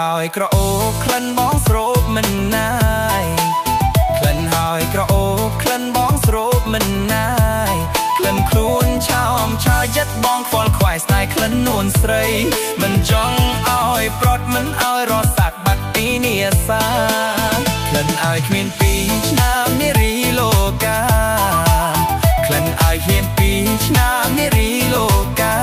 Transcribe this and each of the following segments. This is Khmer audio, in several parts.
ហើយក្រអូបក្លិនបងស្រូបមិនណាយក្លិនហើយក្រអូបក្លិនបងស្រូបមិនណាយក្លិនខ្លួនឆោមឆាយចិត្តបងខ្វល់ខ្វាយស្នេហ៍ក្លិននួនស្រីមិនចង់ឲ្យប្រត់មិនឲ្យរត់សាក់បាត់ពីនាសាក្លិនឲ្យគ្មានពីឆ្នាំនារីលោកាក្លិនឲ្យគ្មានពីឆ្នាំនារីលោកា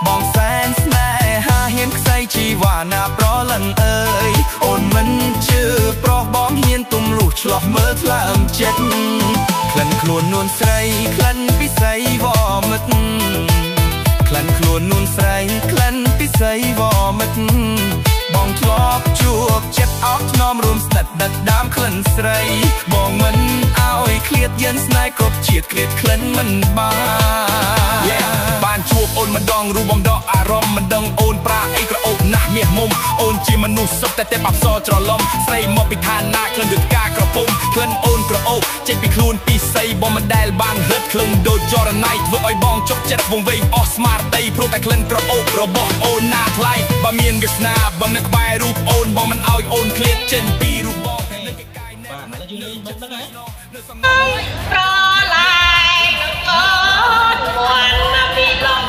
បងសែនស្នេហាហ៊ានខ្សែជីវ៉ាណាប្រលឹងអើយអូនមិនជឿប្រុសបងហ៊ានទុំលុះឆ្លោះមើលថ្លើមចិត្តក្លិនខ្លួននួនស្រីក្លិនពិសីវមិត្តក្លិនខ្លួននួនស្រីក្លិនពិសីវមិត្តបងធ្លាប់ជួបចិត្តអស់ធ្នមរួមស្និទ្ធដិតដាមក្លិនស្រីបងមិនឲ្យឃ្លាតយិនស្នេហ៍គ្រប់ជាតិឃ្លាតក្លិនមិនបានជួបអូនម្ដងរួមបំដកអារម្មណ៍មិនដឹងអូនប្រាអីក្រអូបណាស់មាសមុំអូនជាមនុស្សសុទ្ធតែបាប់សច្រឡំស្រីមកពីឋានណាក្លិនដូចការក្រពុំក្លិនអូនក្រអូបចេញពីខ្លួនពីស័យបងមិនដែលបានរឹតក្លិនដូចចរណៃធ្វើឲ្យបងចុកចិត្តវងវែងអស់ស្មារតីព្រោះតែក្លិនក្រអូបរបស់អូនណាថ្លៃបើមានវាសនាបើនៅក្បែររូបអូនបងមិនឲ្យអូនឃ្លាតចេញពីរូបបងនៅកកាយណែបាទឥឡូវយើងលេងមុខហ្នឹងហើយប្រឡាយនឹងអូនមួយណាពីឡង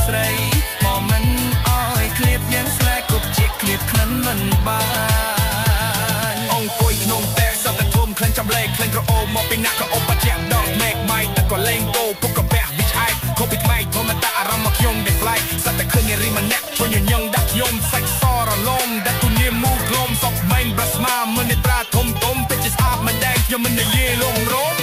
ស្រីមកមិនអើយឃ្លាតយ៉ាងស្នេហ៍គ្រប់ជាឃ្លាតក្លិនមិនបានអង្គុយក្នុងផ្ទះសត្វតែធំក្លិនចាំលេខក្លិនក្រអូបមកពីណាក់ក្រអូបបាច់យ៉ាងដកមេឃម៉ៃតែក៏លេងពោពុកកពះវិឆ្អែកខុសពីថ្មីធម្មតាអារម្មណ៍មកខ្ញុំដែលប្លែកសត្វតែឃើញនារីម្នាក់ធ្វើញញឹងដាក់ខ្ញុំសាច់សរលំដាក់ទូនាមមូក្លមសក់ម៉េងប្រាស្មាមិននេត្រាធំពេជ្រស្អាតមិនដែងខ្ញុំមិននិយាយលងរំ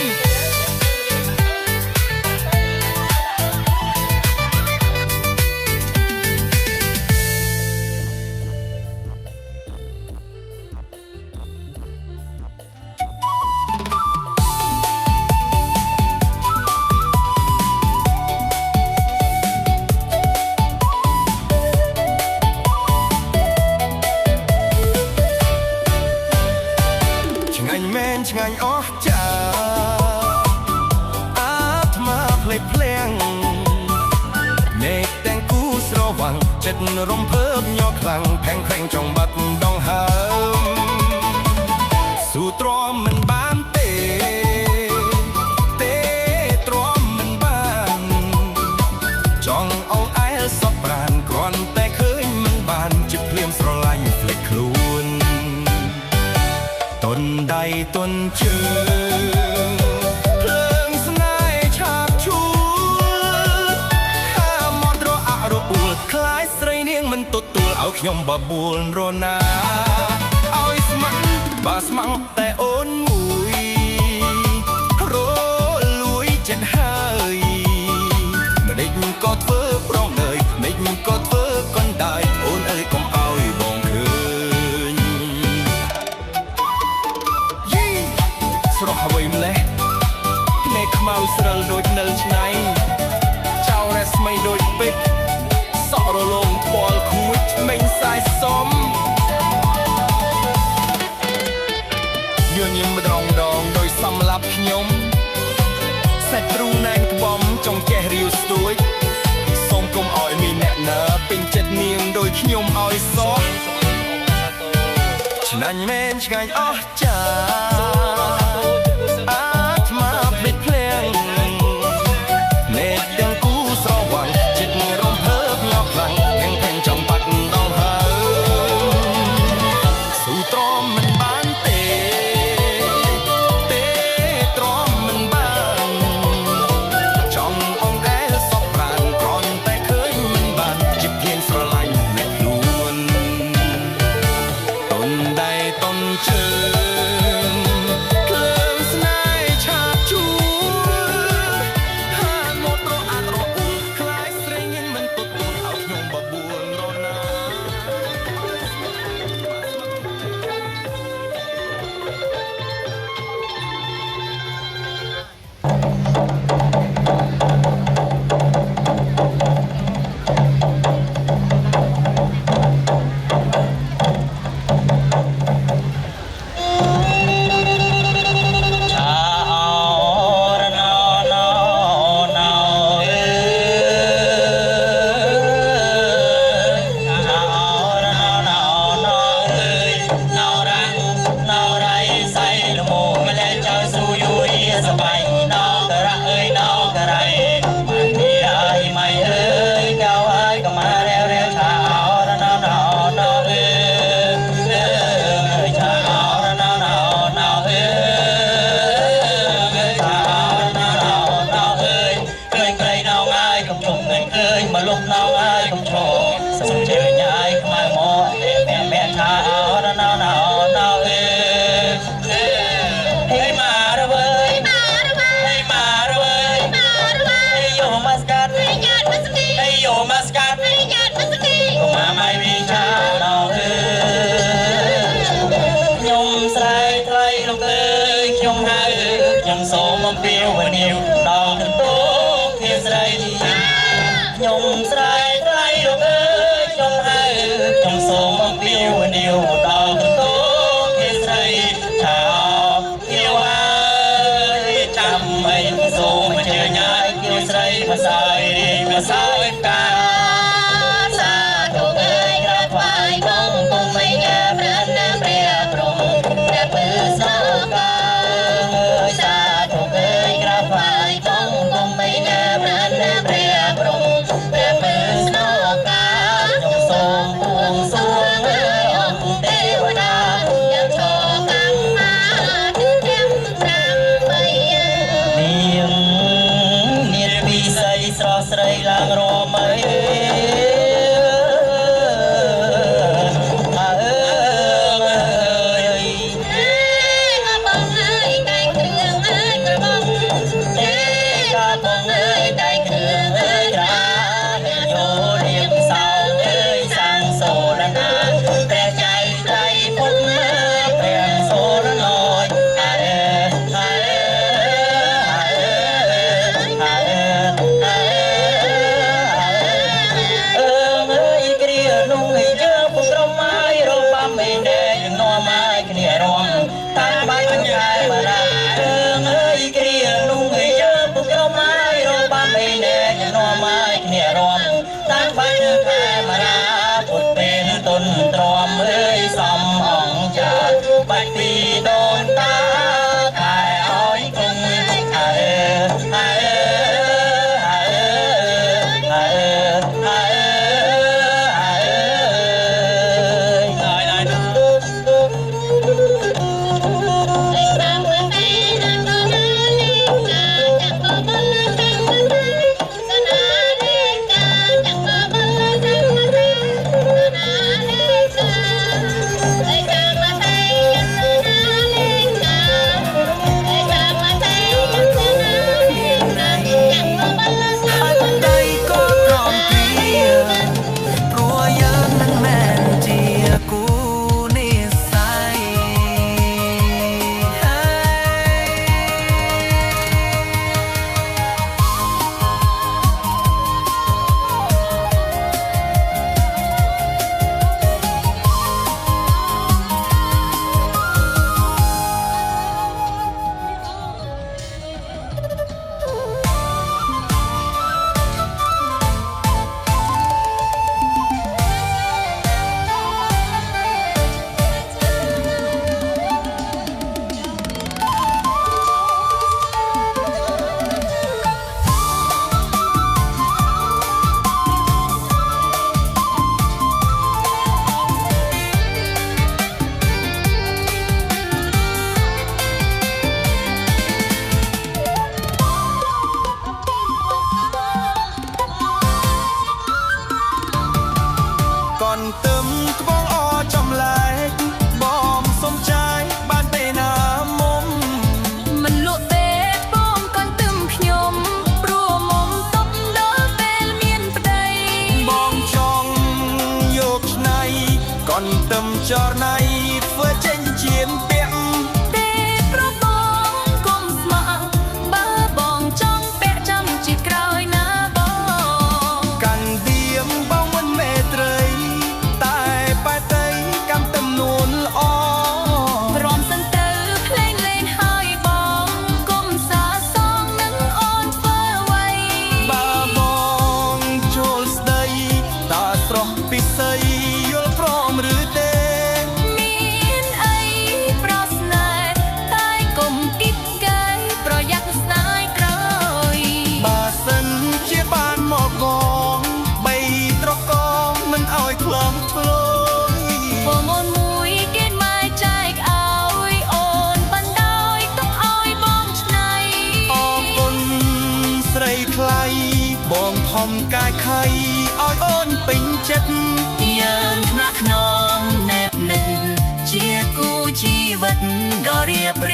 ឆ្ងាញ់អស់ចាអាត្មាភ្លេចភ្លាំងនេកទាំងគូស្រវាំងចិត្តរំភើបញ័រខ្លាំងផេងខ្វែងចង់បាត់ដងហើមស៊ូទ្រាំមិនបានទេទ្រាំមិនបានចង់អងអែលសពប្រានគ្រាន់តែឃើញមិនបានជាភ្លាមស្រឡាញ់ភ្លេចខ្លួនទុនដៃទុនជើងភ្លើងស្នេហ៍ឆាបឈួតហាមាត់រអាក់រអួលคล้ายស្រីនាងមិនទទួលឲ្យខ្ញុំបបួលរណាឲ្យស្មាក់បើស្មាំងតែអូនមួយរលួយចិត្តហើយម្ដេចក៏ធ្វើប្រងើយម្ដេចក៏ធ្វើកណ្ដាយអូនអើយកុំឲ្យបងឃើញស្រស់អ្វីម្លេះភ្នែកខ្មៅស្រិលដូចនិលឆ្នៃចៅរស្មីដូចពេជ្រសក់រលោងថ្ពាល់ខួចមេញសាយសមញញឹមម្ដងដោយសំឡាប់ខ្ញុំសាច់ទ្រូងណែងត្បំចង់ចេះរាវស្ទួយសូមកុំឲ្យមានអ្នកណាពេញចិត្តនាងដោយខ្ញុំឲ្យសោះឆ្ ឆ្នាញ់មែនឆ្ងាញ់អស់ចាអាត្មាភ្លេចភ្លាំងនេតទាំងគូស្រវាញ់ចិត្តរំភើបញ៉ាប់ខ្លាំងទាំងពេញចំបាត់ដងហើយស៊ូទ្រាំមិនបានទេទ្រាំមិនបានចង់អងកែសពប្រានគ្រាន់តែឃើញមិនបានជាភ្លៀងស្រឡាញ់អ្នកខ្លួនតុនដៃតុនជើងក្លើមស្នេហ៍ឆាបជួហានមកត្រអាក់រអ៊ូខ្លាយស្រេងមិនទទួលឲ្យខ្ញុំបបួលរណា mà lúc nào ai cũng trổ sông trời nhai không ai mò để mẹ cha áo nào hey mà đâu ơi hey mà đâu ơi hey yo mascat hey yo mascat mà mai vì cha nào nhung say thay lúc ơi nhung hai nhung số mong phiêu và nhiều đau từng tốt thiên say nhung say thay lúc ơi nhung hai nhung số mong phiêu và nhiều đau từng tốt thiên say chào yêu ai chăm mây số mà chơi nhai yêu say mà sai ca xa thuộc ơi ra phải không cùng mây nhà bên nam bè trùng đẹp bự sao ca xa thuộc ơi ra phải không cùng mây nhà bên nam bè trùng đẹp bự sao ca trong sông buông xuống ơi ông tiêu đà nhắm cho căng má cứ đem sang mây niềm vì say so sấy lang ro mây Hãy subscribe cho kênh Ghiền Mì Gõ để không bỏ lỡ កនទឹមក្បងអចំលែកបងសុំចាយបានទេណាមុំ មិនលក់ទេបងកនទឹមខ្ញុំព្រោះមុំតប់ដល់ពេលមានប្តី បងចង់យកឆ្នៃកនទឹមចរណៃធ្វើចេញជាពាក់ ទេប្របងកុំស្ម័គ្របើបងចង់ពាក់ចាំជាក្រោយណាបង កាន់ដៀមបងមិនមេត្រីតែបែតីកម្មទំនួនល្អ ព្រមសិនទៅភ្លេងលេងហើយបងកុំសាសងនឹងអូនធ្វើអ្វី បើបងចូលស្ដីតើស្រស់ពិសីយល់ព្រមឬទេ មានអីប្រស្នេហ៍តែកុំគិតកែប្រយ័ត្នស្នេហ៍ក្រោយ បើសិនជាបានមកកងបីត្រកងមិនអោយខ្លងធ្លយ បងអូនមួយគេម៉ែចែកឲ្យអូនបណ្ដោយទុកឲ្យបងឆ្នៃ អរគុណស្រីថ្លៃបងធំកាយខៃឲ្យអូនពេញចិត្ត យើងថ្នាក់ក្នុងណែបនឹងជាគូជីវិតដ៏រៀបរ